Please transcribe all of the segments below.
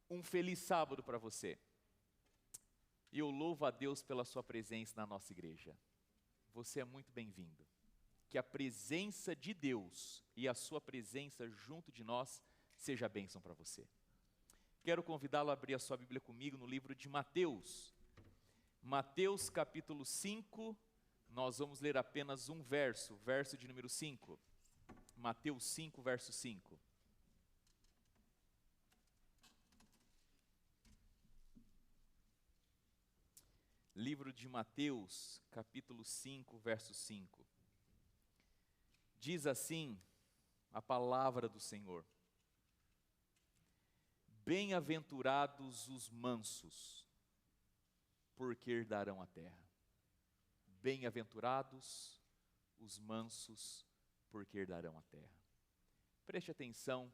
Um feliz sábado para você. E eu louvo a Deus pela sua presença na nossa igreja. Você é muito bem-vindo. Que a presença de Deus e a sua presença junto de nós seja bênção para você. Quero convidá-lo a abrir a sua Bíblia comigo no livro de Mateus. Mateus capítulo 5, nós vamos ler apenas um verso, verso de número 5. Mateus 5, verso 5. Livro de Mateus, capítulo 5, verso 5. Diz assim a palavra do Senhor: Bem-aventurados os mansos, porque herdarão a terra. Bem-aventurados os mansos, porque herdarão a terra. Preste atenção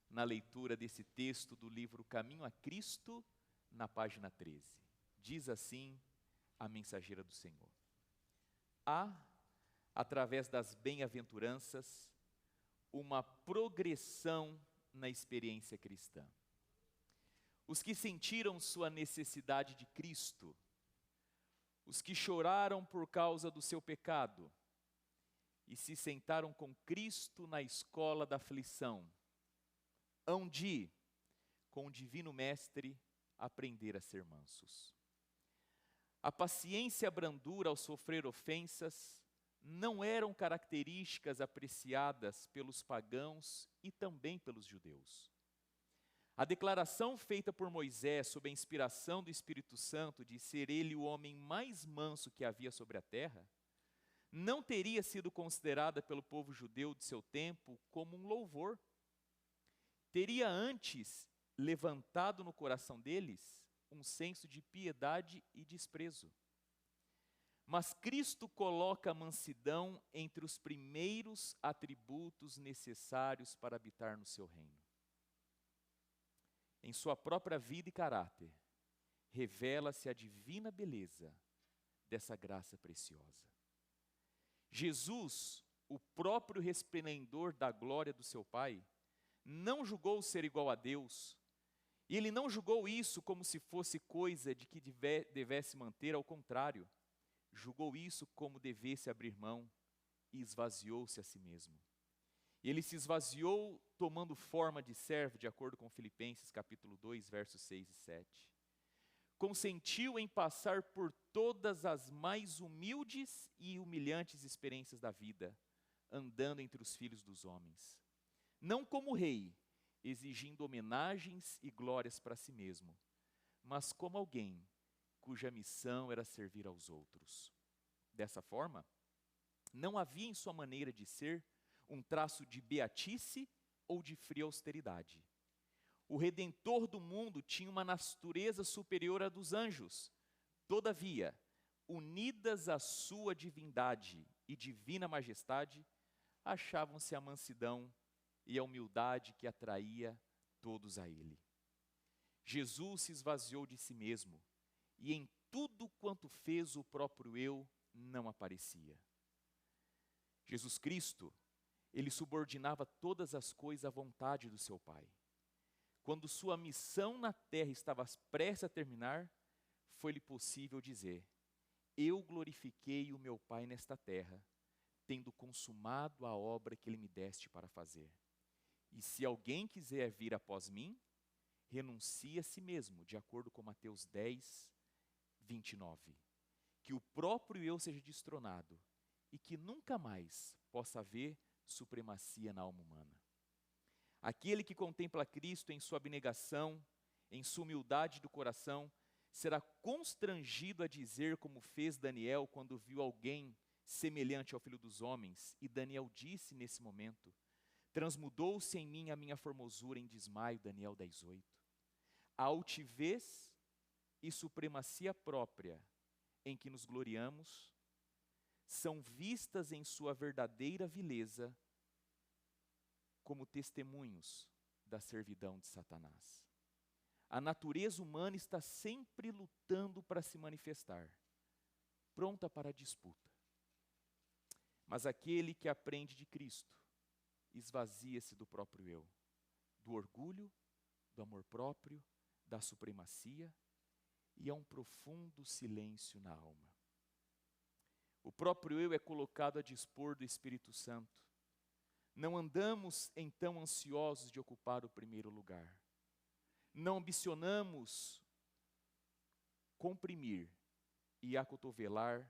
na leitura desse texto do livro Caminho a Cristo, na página 13. Diz assim a mensageira do Senhor: há, através das bem-aventuranças, uma progressão na experiência cristã. Os que sentiram sua necessidade de Cristo, os que choraram por causa do seu pecado e se sentaram com Cristo na escola da aflição, hão de, com o Divino Mestre, aprender a ser mansos. A paciência e a brandura ao sofrer ofensas não eram características apreciadas pelos pagãos e também pelos judeus. A declaração feita por Moisés sob a inspiração do Espírito Santo de ser ele o homem mais manso que havia sobre a terra, não teria sido considerada pelo povo judeu de seu tempo como um louvor. Teria antes levantado no coração deles um senso de piedade e desprezo. Mas Cristo coloca a mansidão entre os primeiros atributos necessários para habitar no seu reino. Em sua própria vida e caráter, revela-se a divina beleza dessa graça preciosa. Jesus, o próprio resplendor da glória do seu Pai, não julgou ser igual a Deus, e ele não julgou isso como se fosse coisa de que devesse manter, ao contrário, julgou isso como devesse abrir mão e esvaziou-se a si mesmo. Ele se esvaziou tomando forma de servo, de acordo com Filipenses capítulo 2, versos 6 e 7. Consentiu em passar por todas as mais humildes e humilhantes experiências da vida, andando entre os filhos dos homens. Não como rei, exigindo homenagens e glórias para si mesmo, mas como alguém cuja missão era servir aos outros. Dessa forma, não havia em sua maneira de ser um traço de beatice ou de fria austeridade. O Redentor do mundo tinha uma natureza superior à dos anjos. Todavia, unidas à sua divindade e divina majestade, achavam-se a mansidão e a humildade que atraía todos a ele. Jesus se esvaziou de si mesmo, e em tudo quanto fez o próprio eu não aparecia. Jesus Cristo, ele subordinava todas as coisas à vontade do seu Pai. Quando sua missão na terra estava prestes a terminar, foi-lhe possível dizer: eu glorifiquei o meu Pai nesta terra, tendo consumado a obra que ele me deste para fazer. E se alguém quiser vir após mim, renuncie a si mesmo, de acordo com Mateus 10, 29. Que o próprio eu seja destronado e que nunca mais possa haver supremacia na alma humana. Aquele que contempla Cristo em sua abnegação, em sua humildade do coração, será constrangido a dizer como fez Daniel quando viu alguém semelhante ao Filho dos Homens. E Daniel disse nesse momento: transmudou-se em mim a minha formosura em desmaio, Daniel 10:8. A altivez e supremacia própria em que nos gloriamos são vistas em sua verdadeira vileza como testemunhos da servidão de Satanás. A natureza humana está sempre lutando para se manifestar, pronta para a disputa. Mas aquele que aprende de Cristo esvazia-se do próprio eu, do orgulho, do amor próprio, da supremacia, e há um profundo silêncio na alma. O próprio eu é colocado a dispor do Espírito Santo. Não andamos então ansiosos de ocupar o primeiro lugar. Não ambicionamos comprimir e acotovelar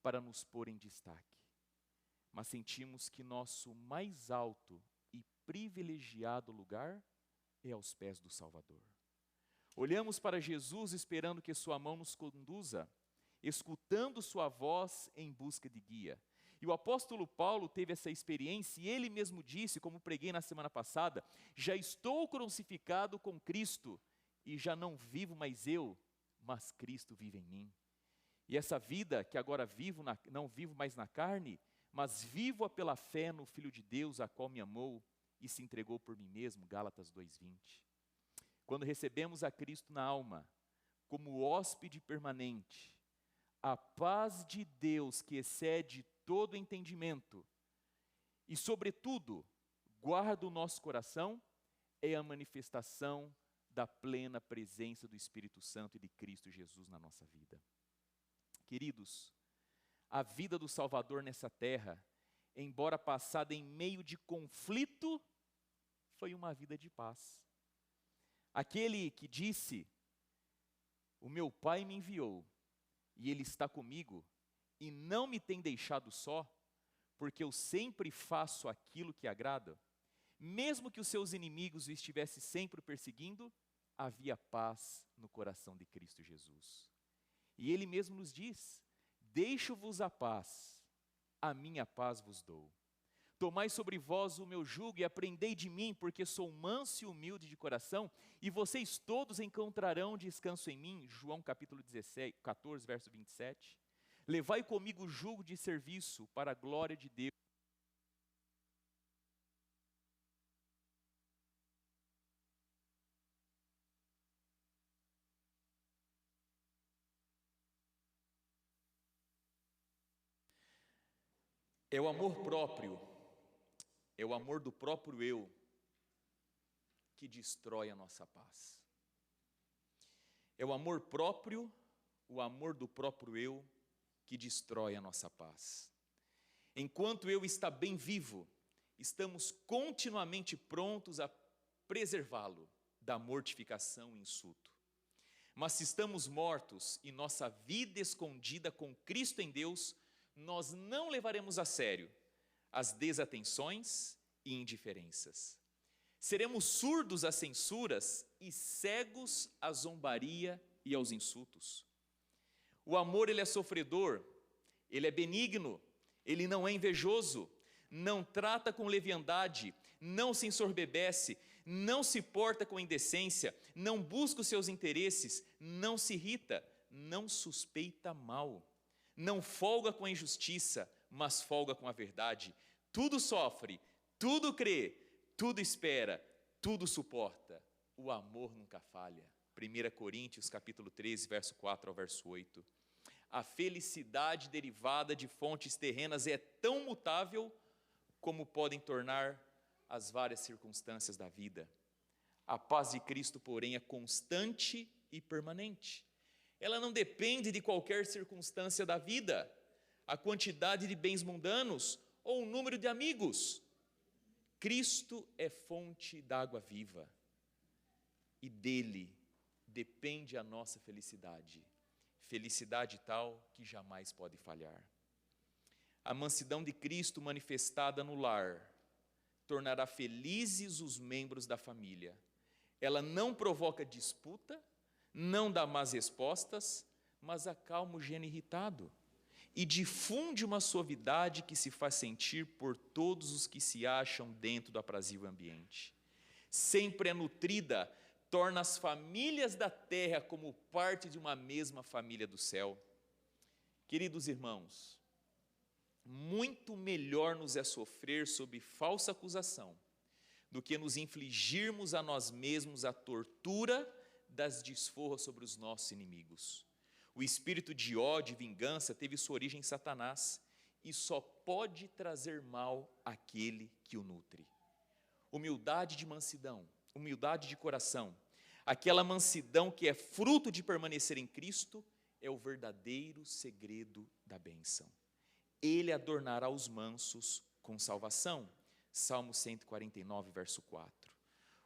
para nos pôr em destaque. Mas sentimos que nosso mais alto e privilegiado lugar é aos pés do Salvador. Olhamos para Jesus esperando que sua mão nos conduza, escutando sua voz em busca de guia. E o apóstolo Paulo teve essa experiência e ele mesmo disse, como preguei na semana passada, já estou crucificado com Cristo e já não vivo mais eu, mas Cristo vive em mim. E essa vida que agora vivo, não vivo mais na carne, mas vivo-a pela fé no Filho de Deus, a qual me amou e se entregou por mim mesmo, Gálatas 2:20. Quando recebemos a Cristo na alma, como hóspede permanente, a paz de Deus que excede todo entendimento e, sobretudo, guarda o nosso coração, é a manifestação da plena presença do Espírito Santo e de Cristo Jesus na nossa vida. Queridos, a vida do Salvador nessa terra, embora passada em meio de conflito, foi uma vida de paz. Aquele que disse, o meu Pai me enviou, e Ele está comigo, e não me tem deixado só, porque eu sempre faço aquilo que agrada, mesmo que os seus inimigos o estivessem sempre perseguindo, havia paz no coração de Cristo Jesus. E Ele mesmo nos diz, deixo-vos a paz, a minha paz vos dou. Tomai sobre vós o meu jugo e aprendei de mim, porque sou manso e humilde de coração, e vocês todos encontrarão descanso em mim. João capítulo 14, verso 27. Levai comigo o jugo de serviço para a glória de Deus. É o amor próprio, é o amor do próprio eu que destrói a nossa paz. É o amor próprio, o amor do próprio eu que destrói a nossa paz. Enquanto eu está bem vivo, estamos continuamente prontos a preservá-lo da mortificação e insulto. Mas se estamos mortos e nossa vida escondida com Cristo em Deus, nós não levaremos a sério as desatenções e indiferenças. Seremos surdos às censuras e cegos à zombaria e aos insultos. O amor, ele é sofredor, ele é benigno, ele não é invejoso, não trata com leviandade, não se ensoberbece, não se porta com indecência, não busca os seus interesses, não se irrita, não suspeita mal, não folga com a injustiça, mas folga com a verdade. Tudo sofre, tudo crê, tudo espera, tudo suporta. O amor nunca falha. 1 Coríntios capítulo 13, verso 4 ao verso 8. A felicidade derivada de fontes terrenas é tão mutável como podem tornar as várias circunstâncias da vida. A paz de Cristo, porém, é constante e permanente. Ela não depende de qualquer circunstância da vida, a quantidade de bens mundanos ou o número de amigos. Cristo é fonte d'água viva e dele depende a nossa felicidade. Felicidade tal que jamais pode falhar. A mansidão de Cristo manifestada no lar tornará felizes os membros da família. Ela não provoca disputa, não dá más respostas, mas acalma o gênio irritado e difunde uma suavidade que se faz sentir por todos os que se acham dentro do aprazível ambiente. Sempre é nutrida, torna as famílias da terra como parte de uma mesma família do céu. Queridos irmãos, muito melhor nos é sofrer sob falsa acusação do que nos infligirmos a nós mesmos a tortura das desforras sobre os nossos inimigos. O espírito de ódio e vingança teve sua origem em Satanás e só pode trazer mal àquele que o nutre. Humildade de mansidão humildade de coração, aquela mansidão que é fruto de permanecer em Cristo, é o verdadeiro segredo da bênção. Ele adornará os mansos com salvação. Salmo 149, verso 4.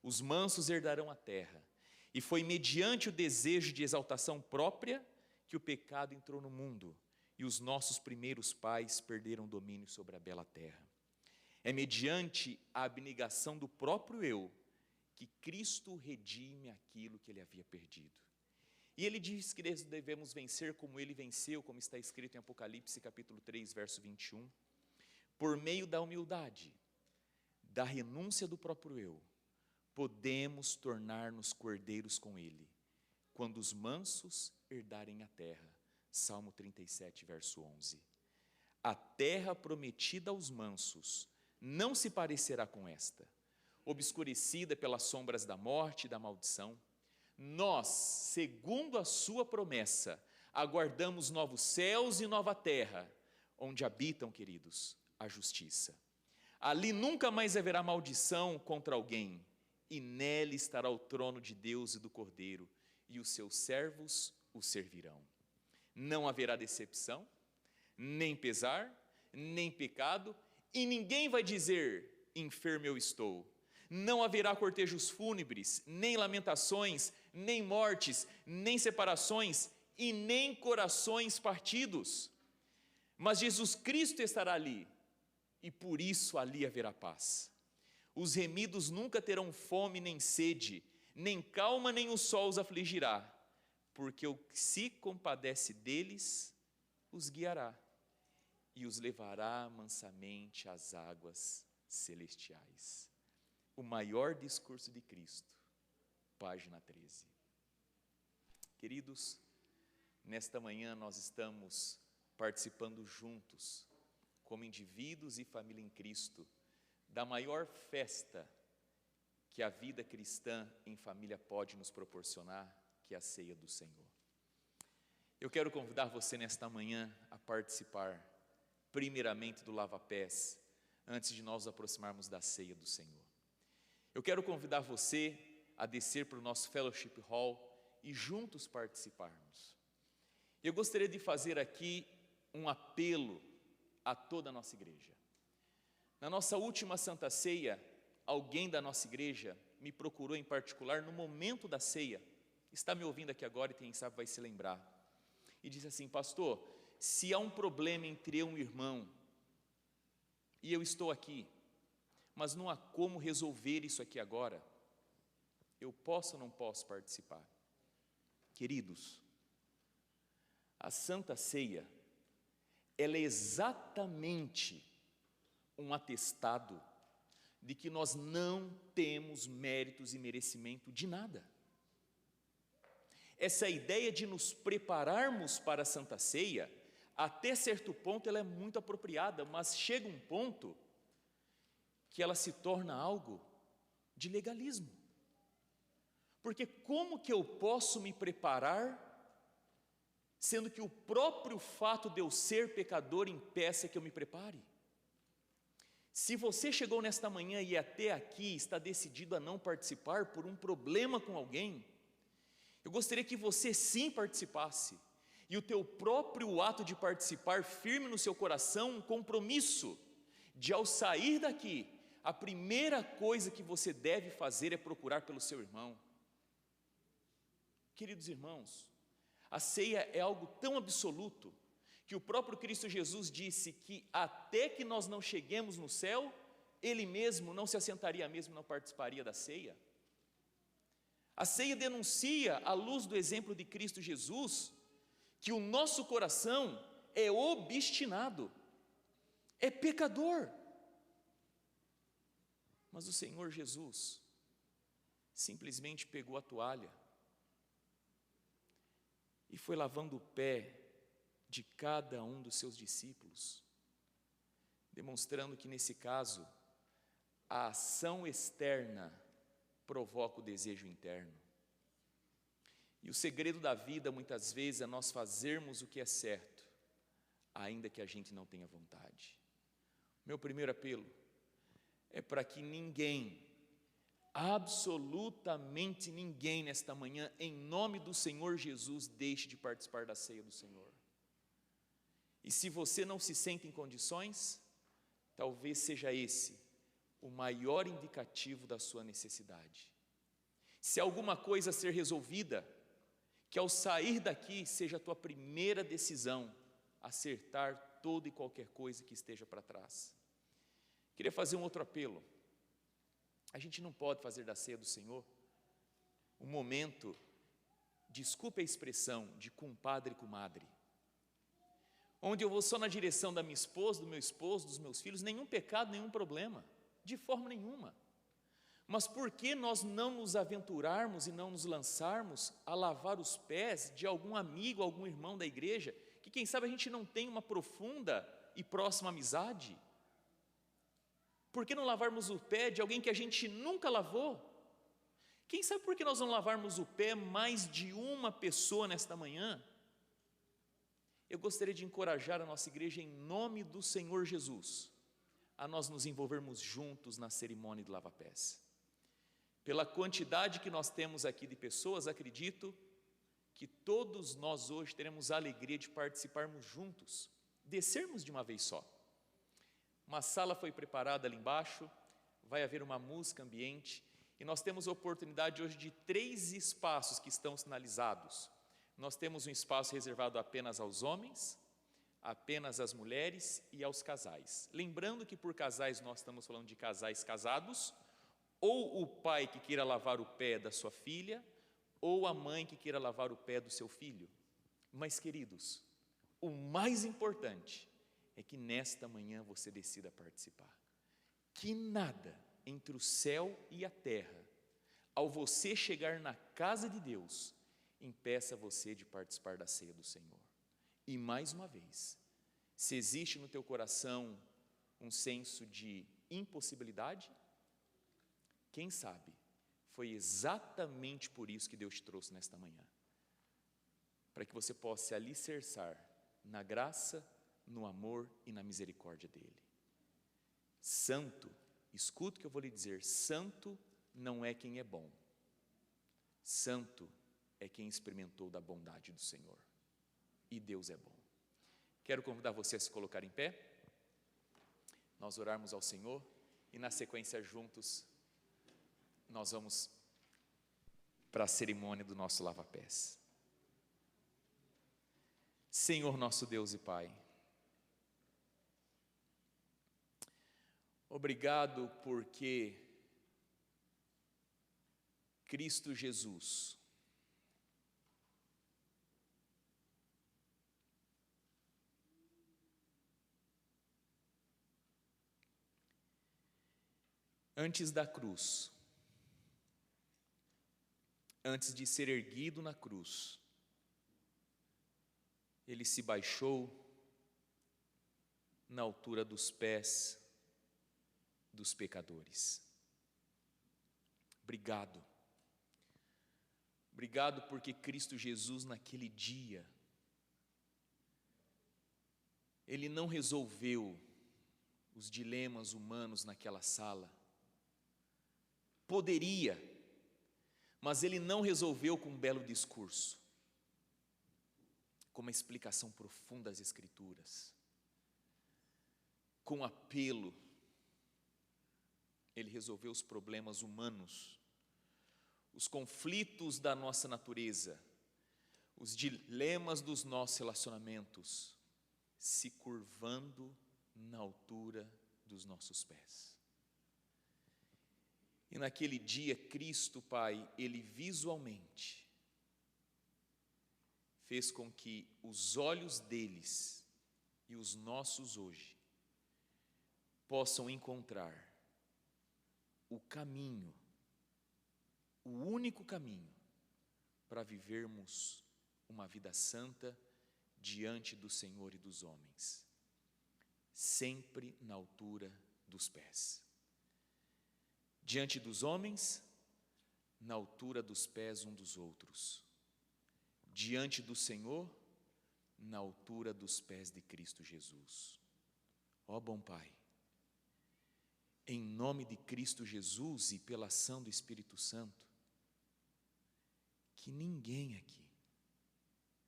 Os mansos herdarão a terra, e foi mediante o desejo de exaltação própria que o pecado entrou no mundo, e os nossos primeiros pais perderam domínio sobre a bela terra. É mediante a abnegação do próprio eu que Cristo redime aquilo que ele havia perdido. E ele diz que devemos vencer como ele venceu, como está escrito em Apocalipse capítulo 3, verso 21, por meio da humildade, da renúncia do próprio eu, podemos tornar-nos cordeiros com ele, quando os mansos herdarem a terra. Salmo 37, verso 11. A terra prometida aos mansos não se parecerá com esta, obscurecida pelas sombras da morte e da maldição. Nós, segundo a sua promessa, aguardamos novos céus e nova terra, onde habitam, queridos, a justiça. Ali nunca mais haverá maldição contra alguém, e nele estará o trono de Deus e do Cordeiro, e os seus servos o servirão. Não haverá decepção, nem pesar, nem pecado, e ninguém vai dizer, enfermo eu estou. Não haverá cortejos fúnebres, nem lamentações, nem mortes, nem separações, e nem corações partidos. Mas Jesus Cristo estará ali, e por isso ali haverá paz. Os remidos nunca terão fome nem sede, nem calma nem o sol os afligirá, porque o que se compadece deles os guiará e os levará mansamente às águas celestiais. O maior discurso de Cristo, página 13. Queridos, nesta manhã nós estamos participando juntos, como indivíduos e família em Cristo, da maior festa que a vida cristã em família pode nos proporcionar, que é a ceia do Senhor. Eu quero convidar você nesta manhã a participar, primeiramente do lava-pés, antes de nós nos aproximarmos da ceia do Senhor. Eu quero convidar você a descer para o nosso Fellowship Hall e juntos participarmos. Eu gostaria de fazer aqui um apelo a toda a nossa igreja. Na nossa última Santa Ceia, alguém da nossa igreja me procurou em particular no momento da ceia, está me ouvindo aqui agora e quem sabe vai se lembrar, e disse assim: pastor, se há um problema entre eu e um irmão, e eu estou aqui, mas não há como resolver isso aqui agora, eu posso ou não posso participar? Queridos, a Santa Ceia, ela é exatamente um atestado de que nós não temos méritos e merecimento de nada. Essa ideia de nos prepararmos para a Santa Ceia, até certo ponto ela é muito apropriada, mas chega um ponto que ela se torna algo de legalismo. Porque como que eu posso me preparar, sendo que o próprio fato de eu ser pecador impeça que eu me prepare? Se você chegou nesta manhã e até aqui está decidido a não participar por um problema com alguém, eu gostaria que você sim participasse, e o teu próprio ato de participar firme no seu coração um compromisso de, ao sair daqui, a primeira coisa que você deve fazer é procurar pelo seu irmão. Queridos irmãos, a ceia é algo tão absoluto que o próprio Cristo Jesus disse que até que nós não cheguemos no céu, Ele mesmo não se assentaria mesmo, não participaria da ceia. A ceia denuncia, à luz do exemplo de Cristo Jesus, que o nosso coração é obstinado, é pecador. Mas o Senhor Jesus simplesmente pegou a toalha e foi lavando o pé de cada um dos seus discípulos, demonstrando que nesse caso, a ação externa provoca o desejo interno. E o segredo da vida, muitas vezes, é nós fazermos o que é certo, ainda que a gente não tenha vontade. Meu primeiro apelo é para que ninguém absolutamente ninguém nesta manhã, em nome do Senhor Jesus, deixe de participar da ceia do Senhor. E se você não se sente em condições, talvez seja esse o maior indicativo da sua necessidade. Se alguma coisa a ser resolvida, que ao sair daqui seja a tua primeira decisão, acertar toda e qualquer coisa que esteja para trás. Queria fazer um outro apelo. A gente não pode fazer da ceia do Senhor um momento, desculpe a expressão, de compadre e comadre, onde eu vou só na direção da minha esposa, do meu esposo, dos meus filhos, nenhum pecado, nenhum problema, de forma nenhuma. Mas por que nós não nos aventurarmos e não nos lançarmos a lavar os pés de algum amigo, algum irmão da igreja, que quem sabe a gente não tem uma profunda e próxima amizade? Por que não lavarmos o pé de alguém que a gente nunca lavou? Quem sabe por que nós não lavarmos o pé mais de uma pessoa nesta manhã? Eu gostaria de encorajar a nossa igreja em nome do Senhor Jesus, a nós nos envolvermos juntos na cerimônia de lava-pés. Pela quantidade que nós temos aqui de pessoas, acredito que todos nós hoje teremos a alegria de participarmos juntos, descermos de uma vez só. Uma sala foi preparada ali embaixo, vai haver uma música ambiente, e nós temos a oportunidade hoje de 3 espaços que estão sinalizados. Nós temos um espaço reservado apenas aos homens, apenas às mulheres e aos casais. Lembrando que por casais nós estamos falando de casais casados, ou o pai que queira lavar o pé da sua filha, ou a mãe que queira lavar o pé do seu filho. Mas, queridos, o mais importante é que nesta manhã você decida participar. Que nada entre o céu e a terra, ao você chegar na casa de Deus, impeça você de participar da ceia do Senhor. E mais uma vez, se existe no teu coração um senso de impossibilidade, quem sabe foi exatamente por isso que Deus te trouxe nesta manhã, para que você possa se alicerçar na graça, no amor e na misericórdia dEle. Santo, escuta o que eu vou lhe dizer, santo não é quem é bom, santo é quem experimentou da bondade do Senhor, e Deus é bom. Quero convidar você a se colocar em pé, nós orarmos ao Senhor, e na sequência juntos, nós vamos para a cerimônia do nosso lava-pés. Senhor nosso Deus e Pai, obrigado porque Cristo Jesus antes da cruz, antes de ser erguido na cruz, Ele se baixou na altura dos pés dos pecadores. Obrigado. Obrigado porque Cristo Jesus naquele dia, Ele não resolveu os dilemas humanos naquela sala. Poderia, mas Ele não resolveu com um belo discurso, com uma explicação profunda das Escrituras, com apelo. Ele resolveu os problemas humanos, os conflitos da nossa natureza, os dilemas dos nossos relacionamentos, se curvando na altura dos nossos pés. E naquele dia, Cristo, Pai, Ele visualmente fez com que os olhos deles e os nossos hoje possam encontrar o caminho, o único caminho para vivermos uma vida santa diante do Senhor e dos homens, sempre na altura dos pés. Diante dos homens, na altura dos pés um dos outros. Diante do Senhor, na altura dos pés de Cristo Jesus. Ó bom Pai, em nome de Cristo Jesus e pela ação do Espírito Santo, que ninguém aqui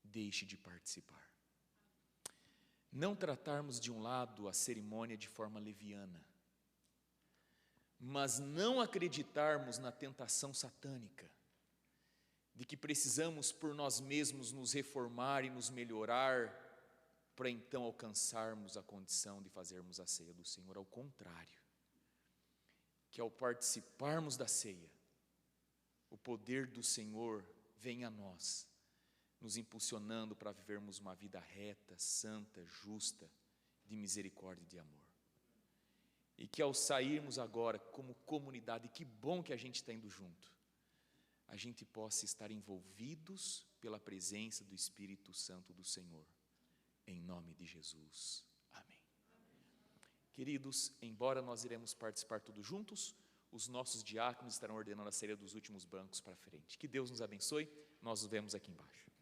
deixe de participar. Não tratarmos de um lado a cerimônia de forma leviana, mas não acreditarmos na tentação satânica, de que precisamos por nós mesmos nos reformar e nos melhorar, para então alcançarmos a condição de fazermos a ceia do Senhor. Ao contrário, que ao participarmos da ceia, o poder do Senhor vem a nós, nos impulsionando para vivermos uma vida reta, santa, justa, de misericórdia e de amor. E que ao sairmos agora como comunidade, que bom que a gente está indo junto, a gente possa estar envolvidos pela presença do Espírito Santo do Senhor, em nome de Jesus. Amém. Queridos, embora nós iremos participar todos juntos, os nossos diáconos estarão ordenando a ceia dos últimos bancos para frente. Que Deus nos abençoe, nós nos vemos aqui embaixo.